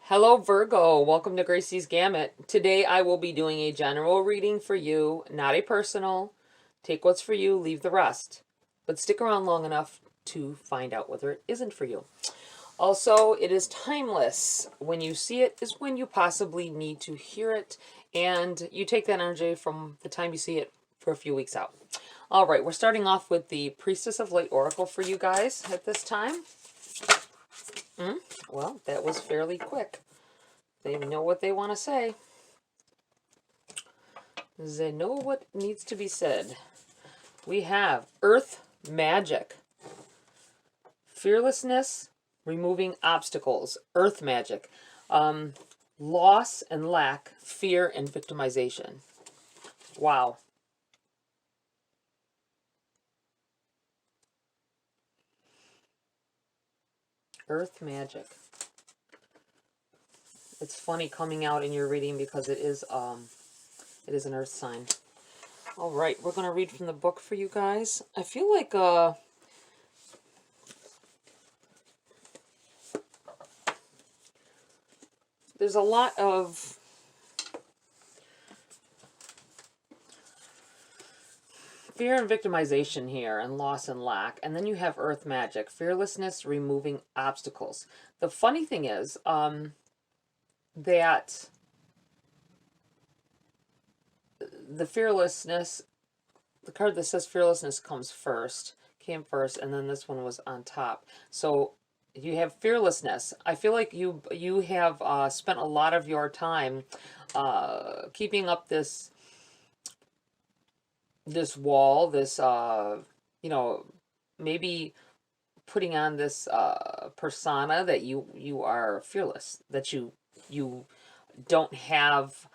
Hello Virgo, welcome to GRAYCI'S Gamut. Today I will be doing a general reading for you, not a personal. Take what's for you, leave the rest. But stick around long enough to find out whether it isn't for you. Also, it is timeless. When you see it is when you possibly need to hear it, and you take that energy from the time you see it for a few weeks out. All right, we're starting off with the Priestess of Light Oracle for you guys at this time. Well, that was fairly quick. They know what they want to say. They know what needs to be said. We have Earth Magic. Fearlessness, removing obstacles. Earth Magic. Loss and lack, fear and victimization. Wow. Earth Magic. It's funny coming out in your reading because it is an earth sign. All right, we're going to read from the book for you guys. I feel like there's a lot of fear and victimization here, and loss and lack. And then you have Earth Magic, fearlessness, removing obstacles. The funny thing is that the fearlessness, the card that says fearlessness came first, and then this one was on top. So you have fearlessness. I feel like you have spent a lot of your time keeping up this wall, this maybe putting on this persona that you are fearless, that you don't have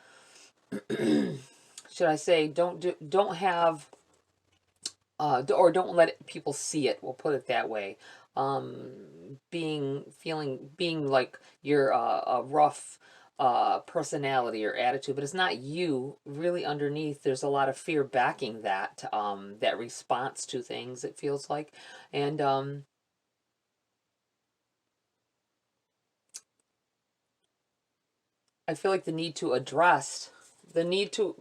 should I say don't have or don't let people see it, we'll put it that way. Being like you're a rough personality or attitude, but it's not you. Really underneath there's a lot of fear backing that that response to things, it feels like. And I feel like the need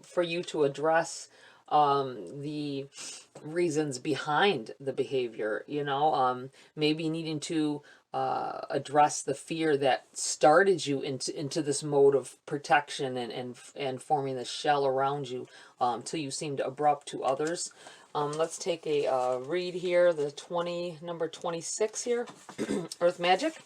for you to address the reasons behind the behavior, maybe needing to address the fear that started you into this mode of protection and forming the shell around you till you seemed abrupt to others. Let's take a read here, number 26 here, Earth Magic.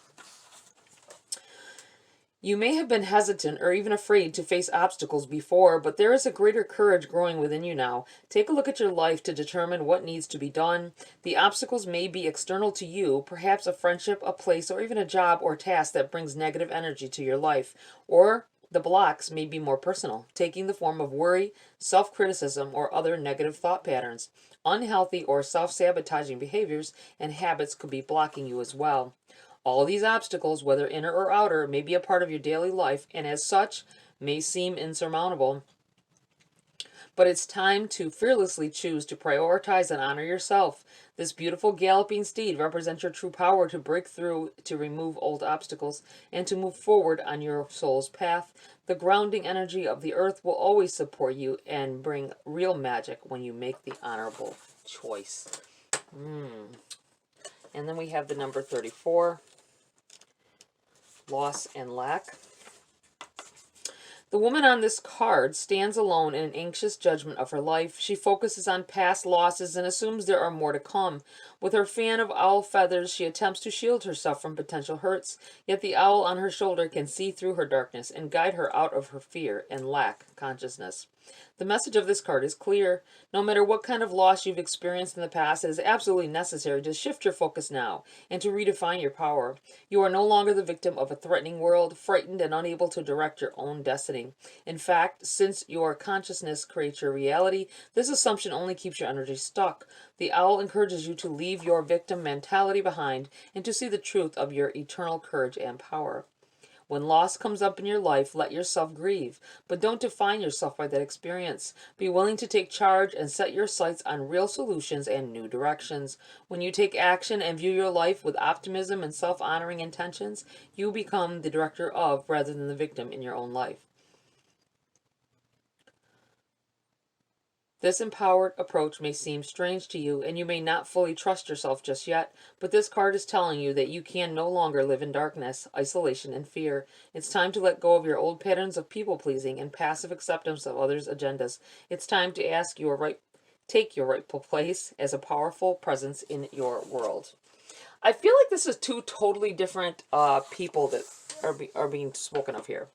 You may have been hesitant or even afraid to face obstacles before, but there is a greater courage growing within you now. Take a look at your life to determine what needs to be done. The obstacles may be external to you, perhaps a friendship, a place, or even a job or task that brings negative energy to your life. Or the blocks may be more personal, taking the form of worry, self-criticism, or other negative thought patterns. Unhealthy or self-sabotaging behaviors and habits could be blocking you as well. All these obstacles, whether inner or outer, may be a part of your daily life, and as such, may seem insurmountable. But it's time to fearlessly choose to prioritize and honor yourself. This beautiful galloping steed represents your true power to break through, to remove old obstacles, and to move forward on your soul's path. The grounding energy of the earth will always support you and bring real magic when you make the honorable choice. And then we have the number 34. Loss and lack. The woman on this card stands alone in an anxious judgment of her life. She focuses on past losses and assumes there are more to come. With her fan of owl feathers, she attempts to shield herself from potential hurts, yet the owl on her shoulder can see through her darkness and guide her out of her fear and lack consciousness. The message of this card is clear. No matter what kind of loss you've experienced in the past, it is absolutely necessary to shift your focus now and to redefine your power. You are no longer the victim of a threatening world, frightened and unable to direct your own destiny. In fact, since your consciousness creates your reality, this assumption only keeps your energy stuck. The owl encourages you to leave your victim mentality behind and to see the truth of your eternal courage and power. When loss comes up in your life, let yourself grieve, but don't define yourself by that experience. Be willing to take charge and set your sights on real solutions and new directions. When you take action and view your life with optimism and self-honoring intentions, you become the director of rather than the victim in your own life. This empowered approach may seem strange to you, and you may not fully trust yourself just yet, but this card is telling you that you can no longer live in darkness, isolation, and fear. It's time to let go of your old patterns of people-pleasing and passive acceptance of others' agendas. It's time to take your rightful place as a powerful presence in your world. I feel like this is two totally different people that are being spoken of here.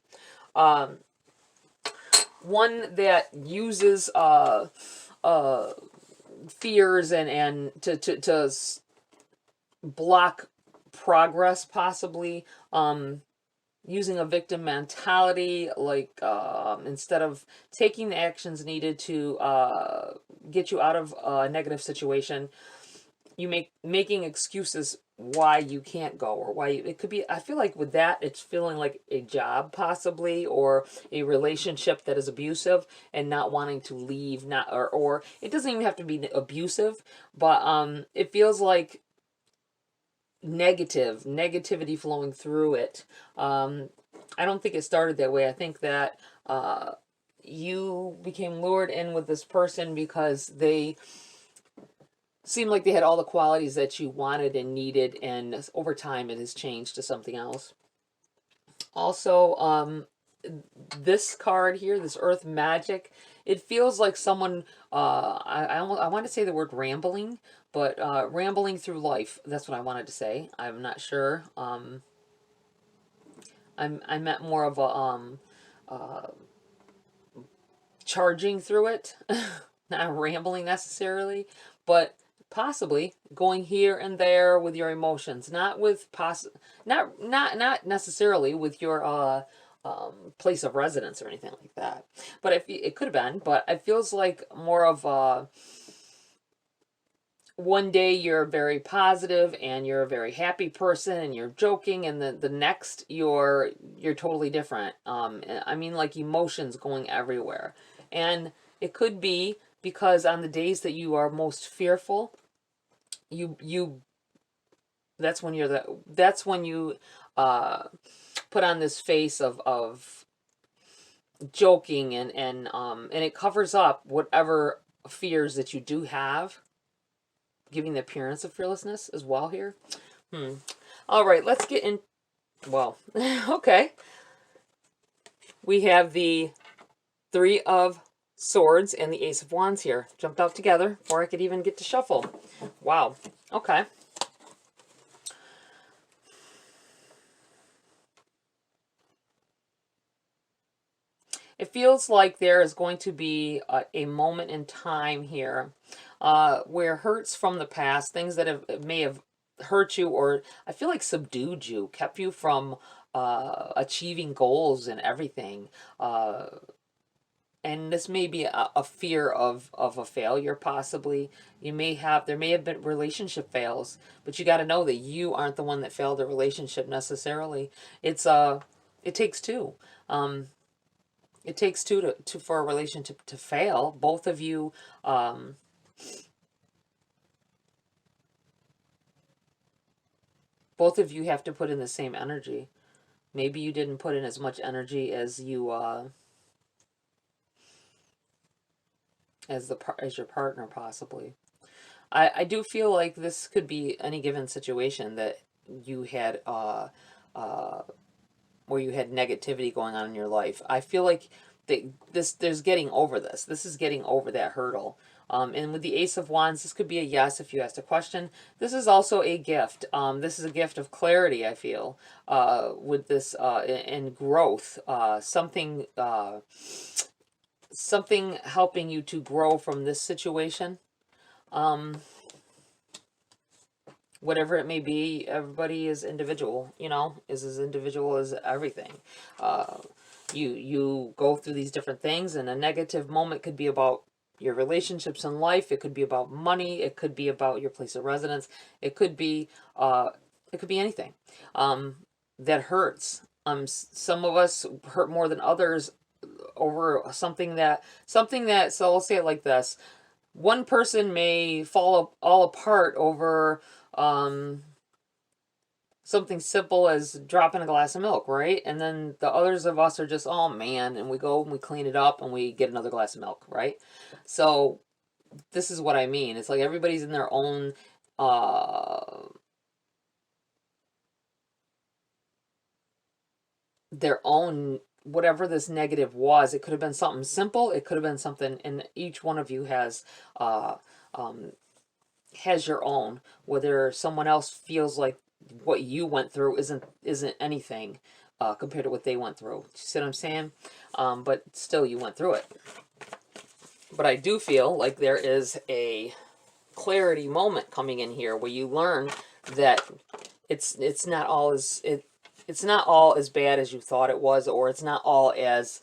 One that uses fears and to block progress, possibly using a victim mentality, like instead of taking the actions needed to get you out of a negative situation, you making excuses why you can't go, or why it could be. I feel like with that, it's feeling like a job possibly, or a relationship that is abusive and not wanting to leave, not or it doesn't even have to be abusive, but it feels like negativity flowing through it. I don't think it started that way. I think that you became lured in with this person because they seemed like they had all the qualities that you wanted and needed, and over time it has changed to something else. Also, this card here, this Earth Magic, it feels like someone, I want to say the word rambling, but rambling through life. That's what I wanted to say. I'm not sure. I meant more of a charging through it, not rambling necessarily, but possibly going here and there with your emotions, not with not necessarily with your place of residence or anything like that. But it could have been, but it feels like more of one day you're very positive and you're a very happy person and you're joking, and the next you're totally different. I mean, like emotions going everywhere. And it could be because on the days that you are most fearful, that's when you put on this face of joking, and it covers up whatever fears that you do have, giving the appearance of fearlessness as well here. All right, let's get in. Well, okay. We have the Three of Swords and the Ace of Wands here. Jumped out together before I could even get to shuffle. Wow. Okay. It feels like there is going to be a moment in time here where hurts from the past, things that may have hurt you, or I feel like subdued you, kept you from achieving goals and everything. And this may be a fear of a failure, possibly. There may have been relationship fails, but you got to know that you aren't the one that failed the relationship necessarily. It takes two. It takes two for a relationship to fail. Both of you have to put in the same energy. Maybe you didn't put in as much energy as you as your partner, possibly. I do feel like this could be any given situation that you had where you had negativity going on in your life. I feel like there's getting over this. This is getting over that hurdle. And with the Ace of Wands, this could be a yes if you asked a question. This is also a gift. This is a gift of clarity, I feel, with this and growth. Something helping you to grow from this situation. Whatever it may be, everybody is individual, is as individual as everything. You go through these different things, and a negative moment could be about your relationships in life. It could be about money. It could be about your place of residence. It could be anything that hurts. Some of us hurt more than others over something that, so I'll say it like this. One person may fall all apart over something simple as dropping a glass of milk, right? And then the others of us are just, oh man, and we go and we clean it up and we get another glass of milk, right? So this is what I mean. It's like everybody's in their own whatever this negative was. It could have been something simple, it could have been something, and each one of you has your own, whether someone else feels like what you went through isn't anything compared to what they went through. You see what I'm saying? But still, you went through it. But I do feel like there is a clarity moment coming in here where you learn that it's not all as it's not all as bad as you thought it was, or it's not all as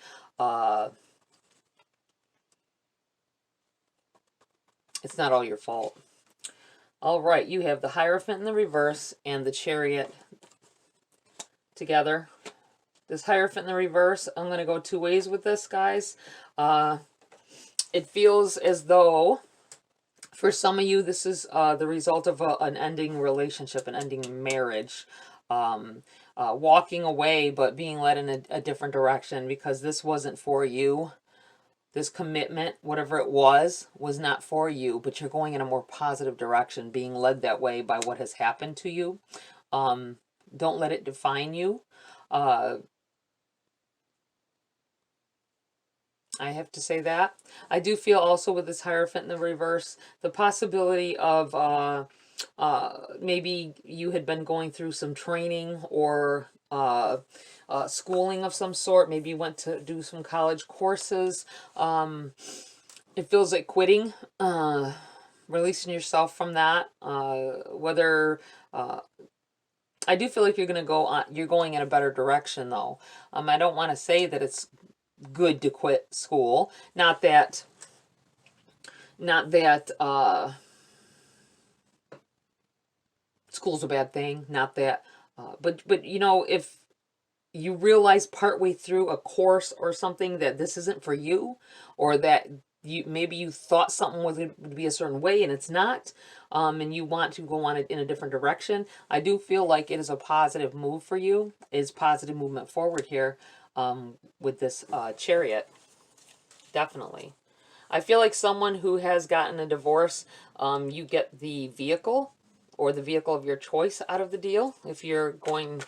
it's not all your fault. All right, you have the Hierophant in the reverse and the Chariot together. This Hierophant in the reverse, I'm going to go two ways with this, guys. It feels as though, for some of you, this is the result of an ending relationship, an ending marriage. Walking away, but being led in a different direction because this wasn't for you. This commitment, whatever it was not for you, but you're going in a more positive direction, being led that way by what has happened to you. Don't let it define you. I have to say that. I do feel also with this Hierophant in the reverse, the possibility of maybe you had been going through some training or schooling of some sort. Maybe you went to do some college courses. It feels like quitting, releasing yourself from that. Whether I do feel like you're going to go on, you're going in a better direction though. I don't want to say that it's good to quit school. Not that school's a bad thing. Not that, but you know, if you realize partway through a course or something that this isn't for you, or that maybe you thought something would be a certain way and it's not, and you want to go on it in a different direction, I do feel like it is a positive move for you. It's positive movement forward here with this Chariot. Definitely. I feel like someone who has gotten a divorce, you get the vehicle or the vehicle of your choice out of the deal. If you're going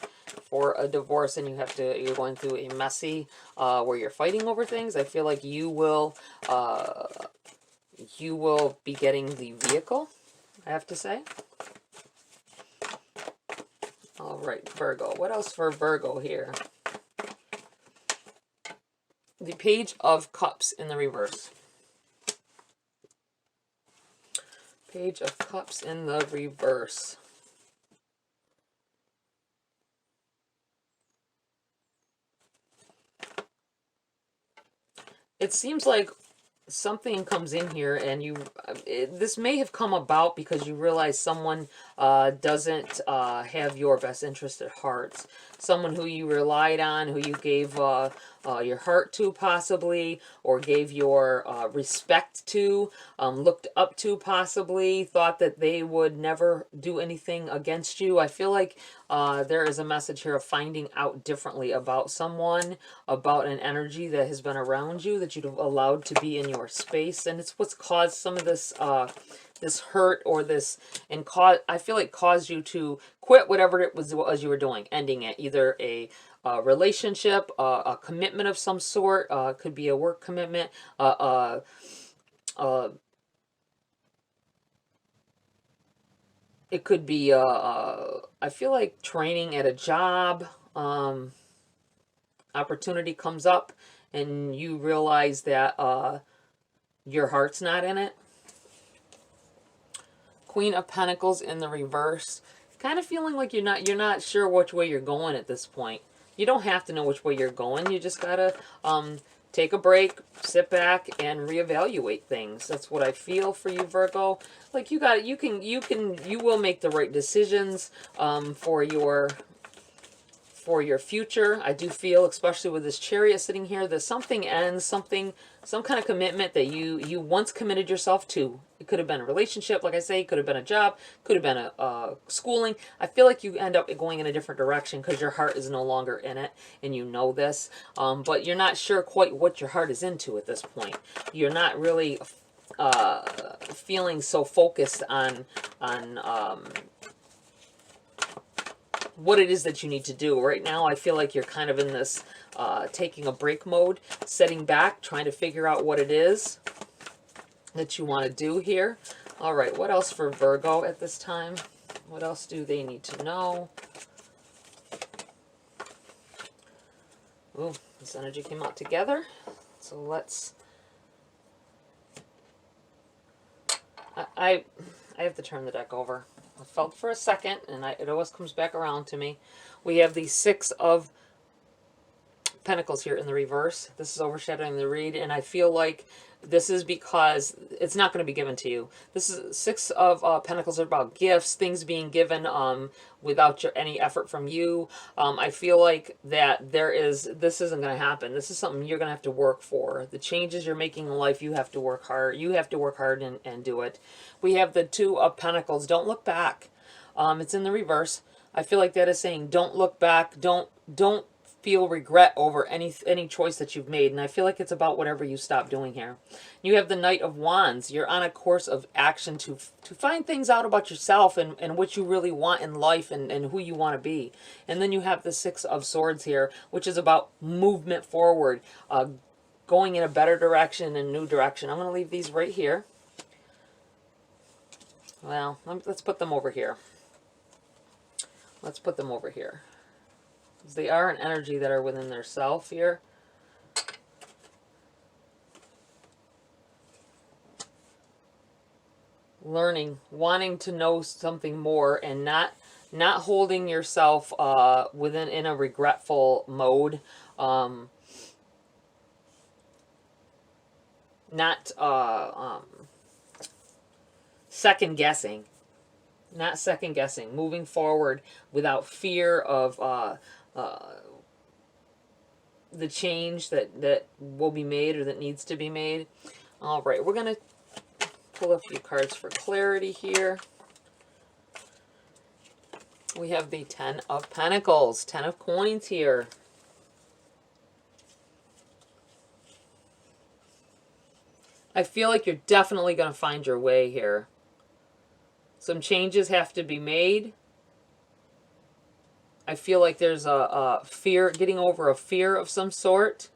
for a divorce and you're going through a messy where you're fighting over things, I feel like you will be getting the vehicle, I have to say. All right, Virgo. What else for Virgo here? The Page of Cups in the reverse. Page of Cups in the reverse. It seems like something comes in here and this may have come about because you realize someone doesn't have your best interest at heart. Someone who you relied on, who you gave your heart to possibly, or gave your respect to, looked up to possibly, thought that they would never do anything against you. I feel like there is a message here of finding out differently about someone, about an energy that has been around you that you've allowed to be in your space, and it's what's caused some of this this hurt, or this, and I feel like caused you to quit whatever it was you were doing, ending it, either a relationship, a commitment of some sort, could be a work commitment, it could be I feel like training at a job, opportunity comes up and you realize that your heart's not in it. Queen of Pentacles in the reverse. Kind of feeling like you're not sure which way you're going at this point. You don't have to know which way you're going. You just gotta take a break, sit back, and reevaluate things. That's what I feel for you, Virgo. Like you will make the right decisions for for your future. I do feel, especially with this Chariot sitting here, that something ends, some kind of commitment that you once committed yourself to. It could have been a relationship, like I say, it could have been a job, could have been a schooling. I feel like you end up going in a different direction because your heart is no longer in it, and you know this. But you're not sure quite what your heart is into at this point. You're not really feeling so focused on what it is that you need to do. Right now, I feel like you're kind of in this taking a break mode, setting back, trying to figure out what it is that you want to do here. All right, what else for Virgo at this time? What else do they need to know? Oh, this energy came out together. So let's... I have to turn the deck over. I felt for a second, and it always comes back around to me. We have the Six of Pentacles here in the reverse. This is overshadowing the read, and I feel like this is because it's not going to be given to you. This is Six of Pentacles are about gifts, things being given without any effort from you. I feel like that this isn't going to happen. This is something you're going to have to work for. The changes you're making in life, you have to work hard. You have to work hard and do it. We have the Two of Pentacles. Don't look back. It's in the reverse. I feel like that is saying don't look back. Don't feel regret over any choice that you've made. And I feel like it's about whatever you stop doing here. You have the Knight of Wands. You're on a course of action to find things out about yourself and what you really want in life and who you want to be. And then you have the Six of Swords here, which is about movement forward, going in a better direction and new direction. I'm going to leave these right here. Well, let's put them over here. Let's put them over here. They are an energy that are within their self here. Learning, wanting to know something more, and not holding yourself in a regretful mode. Not second guessing. Not second guessing. Moving forward without fear of the change that will be made or that needs to be made. All right, we're going to pull a few cards for clarity here. We have the Ten of Pentacles, Ten of Coins here. I feel like you're definitely going to find your way here. Some changes have to be made. I feel like there's a fear, getting over a fear of some sort.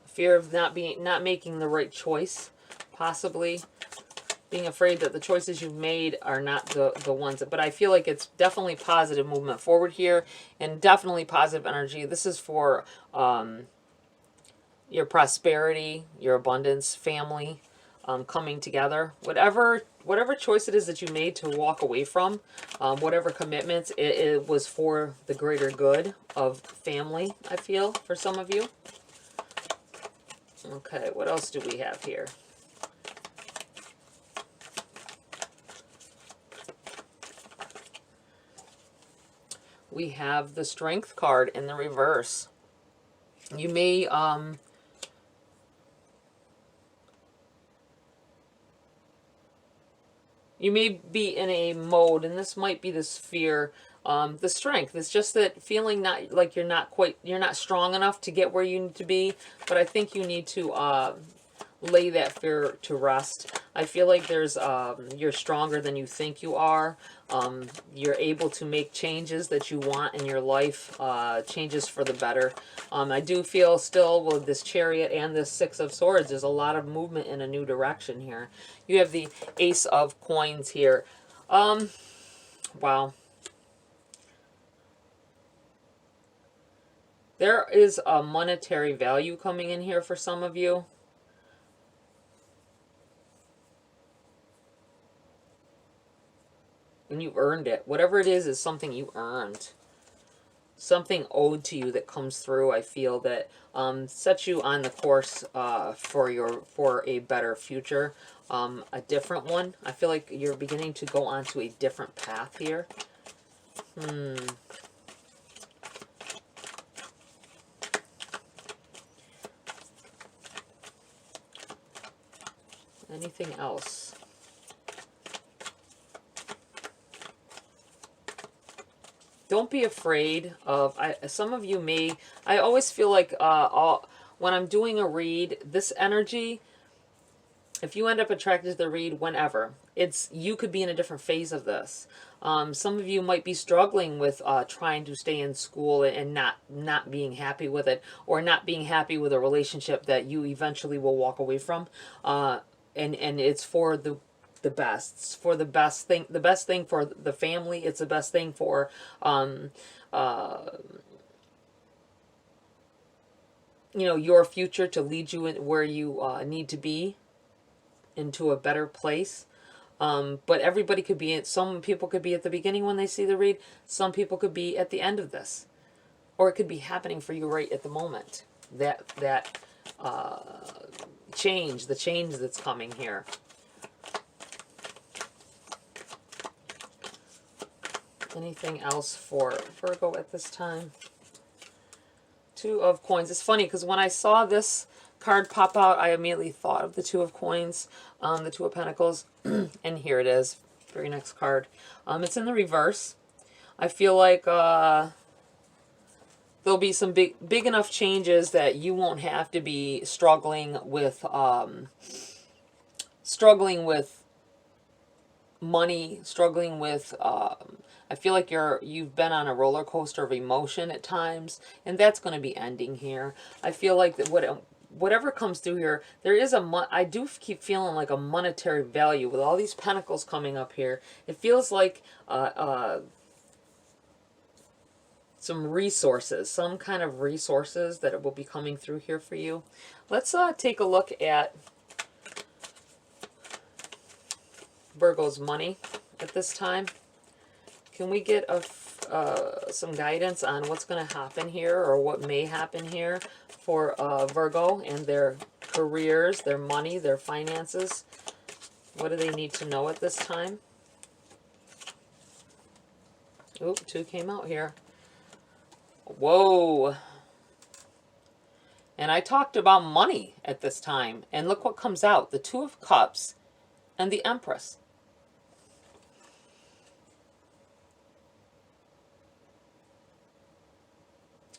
Fear of not making the right choice, possibly. Being afraid that the choices you've made are not the ones. But I feel like it's definitely positive movement forward here, and definitely positive energy. This is for your prosperity, your abundance, family, coming together. Whatever choice it is that you made to walk away from, whatever commitments, it was for the greater good of family, I feel, for some of you. Okay, what else do we have here? We have the Strength card in the reverse. You may be in a mode, and this might be this fear, the strength. It's just that feeling not like you're not strong enough to get where you need to be. But I think you need to lay that fear to rest. I feel like you're stronger than you think you are. You're able to make changes that you want in your life, changes for the better. I do feel still with this Chariot and this Six of Swords, there's a lot of movement in a new direction here. You have the Ace of Coins here. Wow. There is a monetary value coming in here for some of you. And you've earned it. Whatever it is something you earned. Something owed to you that comes through, I feel, that sets you on the course for a better future. A different one. I feel like you're beginning to go onto a different path here. Anything else? Don't be afraid of, some of you may, I always feel like when I'm doing a read, this energy, if you end up attracted to the read whenever, you could be in a different phase of this. Some of you might be struggling with trying to stay in school and not being happy with it, or not being happy with a relationship that you eventually will walk away from. And it's for the best. It's for the best thing for the family. It's the best thing for your future, to lead you in where you need to be, into a better place. But everybody could be some people could be at the beginning when they see the read. Some people could be at the end of this, or it could be happening for you right at the moment. That change, the change that's coming here. Anything else for Virgo at this time? Two of Coins. It's funny because when I saw this card pop out, I immediately thought of the Two of Coins, the Two of Pentacles, and here it is, very next card. It's in the reverse. I feel like there'll be some big enough changes that you won't have to be struggling with money, struggling with I feel like you've been on a roller coaster of emotion at times, and that's going to be ending here. I feel like that whatever comes through here, there is I do keep feeling like a monetary value with all these pentacles coming up here. It feels like some resources, some kind of resources that will be coming through here for you. Let's take a look at Virgo's money at this time. Can we get some guidance on what's going to happen here, or what may happen here for Virgo and their careers, their money, their finances? What do they need to know at this time? Oop, two came out here. Whoa. And I talked about money at this time, and look what comes out. The Two of Cups and the Empress.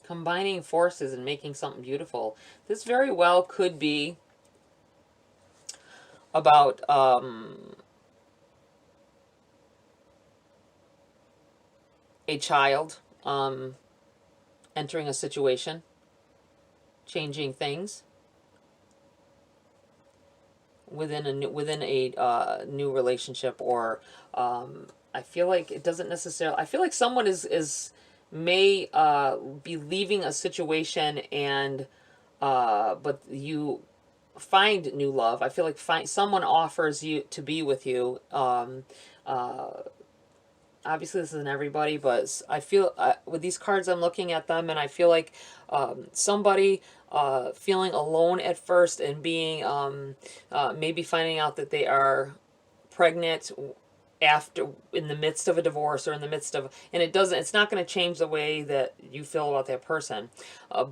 Combining forces and making something beautiful. This very well could be about a child entering a situation, changing things within a new relationship, or I feel like it doesn't necessarily. I feel like someone may be leaving a situation, and but you find new love. I feel like someone offers you to be with you. Obviously this isn't everybody, but I feel with these cards, I'm looking at them and I feel like somebody feeling alone at first, and being maybe finding out that they are pregnant in the midst of a divorce, or in the midst of, and it's not going to change the way that you feel about that person.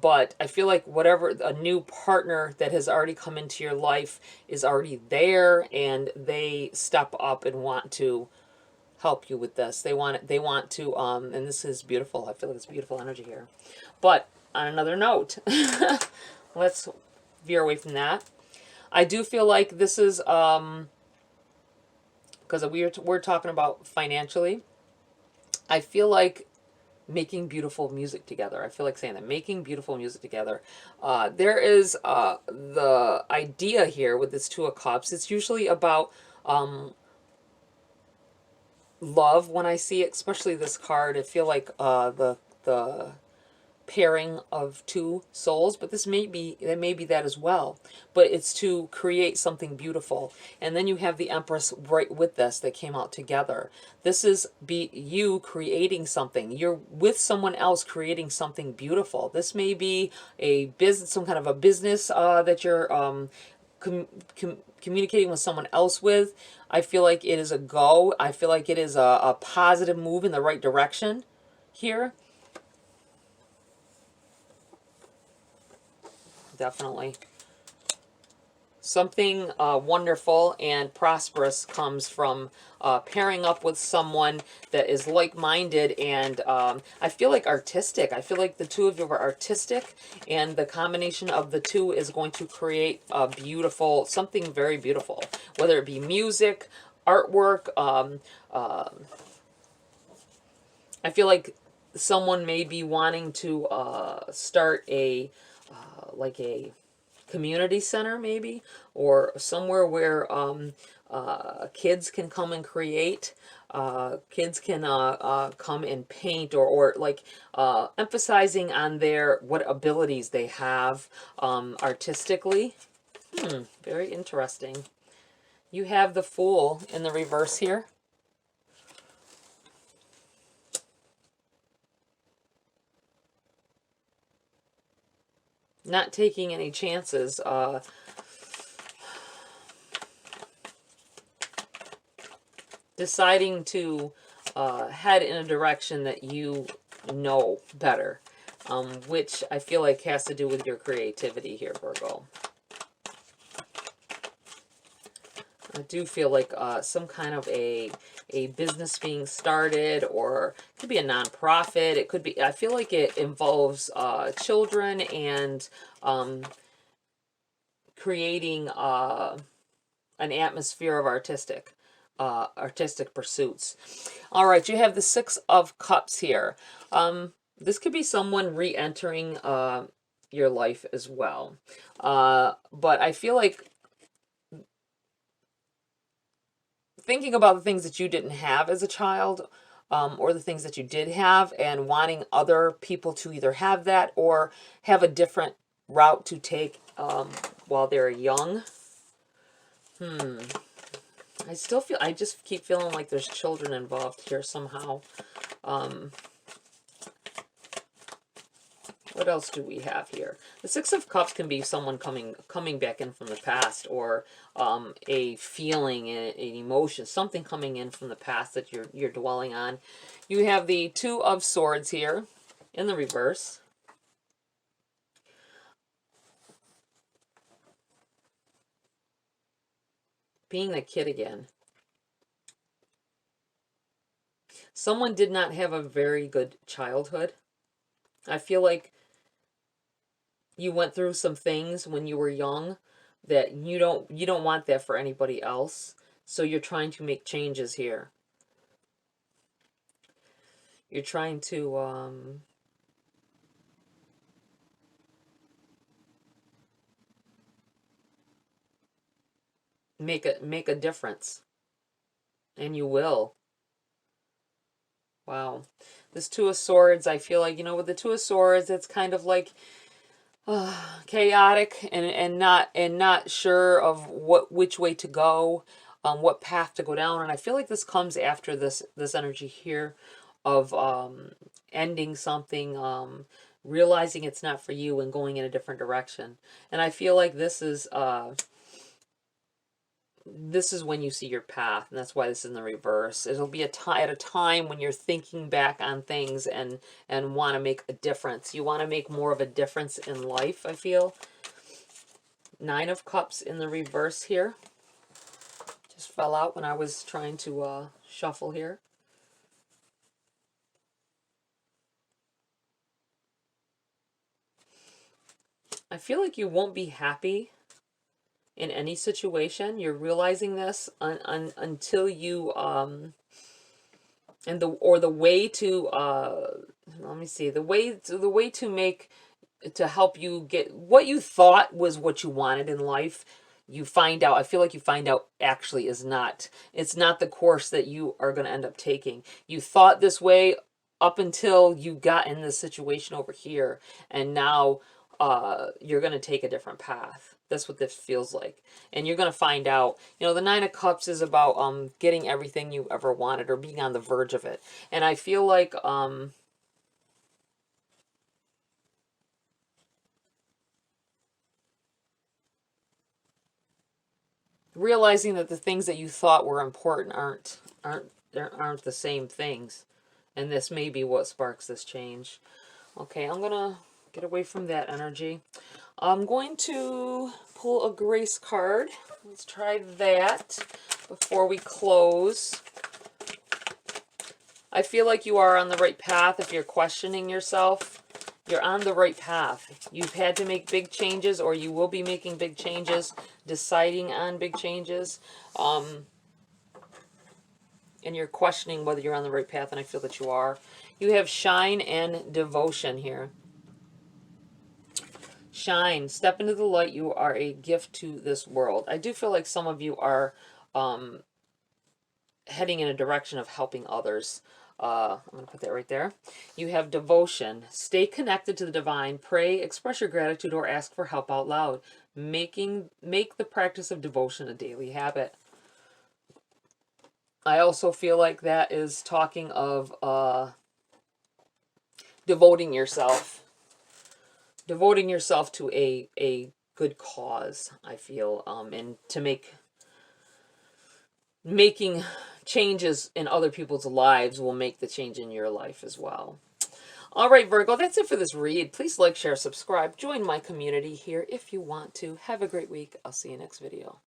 But I feel like whatever, a new partner that has already come into your life is already there, and they step up and want to help you with this. They want to, and this is beautiful. I feel like it's beautiful energy here. But on another note, let's veer away from that. I do feel like this is, because we're talking about financially, I feel like making beautiful music together. I feel like saying that, making beautiful music together. There is the idea here with this Two of Cups. It's usually about love when I see it, especially this card. I feel like the pairing of two souls, but this may be that as well, but it's to create something beautiful. And then you have the Empress right with this that came out together. This is you creating something. You're with someone else creating something beautiful. This may be a business, some kind of a business that you're communicating with someone else with. I feel like it is a go. I feel like it is a positive move in the right direction. here. Definitely. Something wonderful and prosperous comes from pairing up with someone that is like-minded, and I feel like artistic. I feel like the two of you are artistic, and the combination of the two is going to create a beautiful, something very beautiful, whether it be music, artwork. I feel like someone may be wanting to start a like a community center, maybe, or somewhere where kids can come and create. Kids can come and paint, or like emphasizing on their what abilities they have artistically. Very interesting. You have the Fool in the reverse here. Not taking any chances. Deciding to head in a direction that you know better, which I feel like has to do with your creativity here, Virgo. I do feel like some kind of a business being started, or it could be a nonprofit. It could be, I feel like it involves children and creating an atmosphere of artistic pursuits. All right, you have the Six of Cups here. This could be someone re-entering your life as well. But I feel like thinking about the things that you didn't have as a child, or the things that you did have, and wanting other people to either have that or have a different route to take while they're young. I still feel, I just keep feeling like there's children involved here somehow. What else do we have here? The Six of Cups can be someone coming back in from the past, or a feeling, an emotion, something coming in from the past that you're dwelling on. You have the Two of Swords here in the reverse. Being the kid again. Someone did not have a very good childhood. I feel like you went through some things when you were young that you don't want that for anybody else. So you're trying to make changes here. You're trying to make a difference. And you will. Wow. This Two of Swords, I feel like, with the Two of Swords, it's kind of like chaotic, and not sure of which way to go, what path to go down. And I feel like this comes after this energy here of ending something, realizing it's not for you and going in a different direction. And I feel like this is when you see your path, and that's why this is in the reverse. It'll be at a time when you're thinking back on things and want to make a difference. You want to make more of a difference in life, I feel. Nine of Cups in the reverse here. Just fell out when I was trying to shuffle here. I feel like you won't be happy in any situation. You're realizing this until you and the way to let me see, the way to make, to help you get what you thought was what you wanted in life. You find out, I feel like you find out actually it's not the course that you are going to end up taking. You thought this way up until you got in this situation over here, and now you're going to take a different path. That's what this feels like. And you're going to find out, the Nine of Cups is about getting everything you ever wanted, or being on the verge of it. And I feel like realizing that the things that you thought were important aren't the same things. And this may be what sparks this change. Okay, I'm going to get away from that energy. I'm going to pull a grace card. Let's try that before we close. I feel like you are on the right path. If you're questioning yourself, you're on the right path. You've had to make big changes, or you will be making big changes, deciding on big changes. And you're questioning whether you're on the right path, and I feel that you are. You have shine and devotion here. Shine. Step into the light. You are a gift to this world. I do feel like some of you are heading in a direction of helping others. I'm going to put that right there. You have devotion. Stay connected to the divine. Pray, express your gratitude, or ask for help out loud. Make the practice of devotion a daily habit. I also feel like that is talking of devoting yourself. Devoting yourself to a good cause, I feel, and to making changes in other people's lives will make the change in your life as well. All right, Virgo, that's it for this read. Please like, share, subscribe. Join my community here if you want to. Have a great week. I'll see you next video.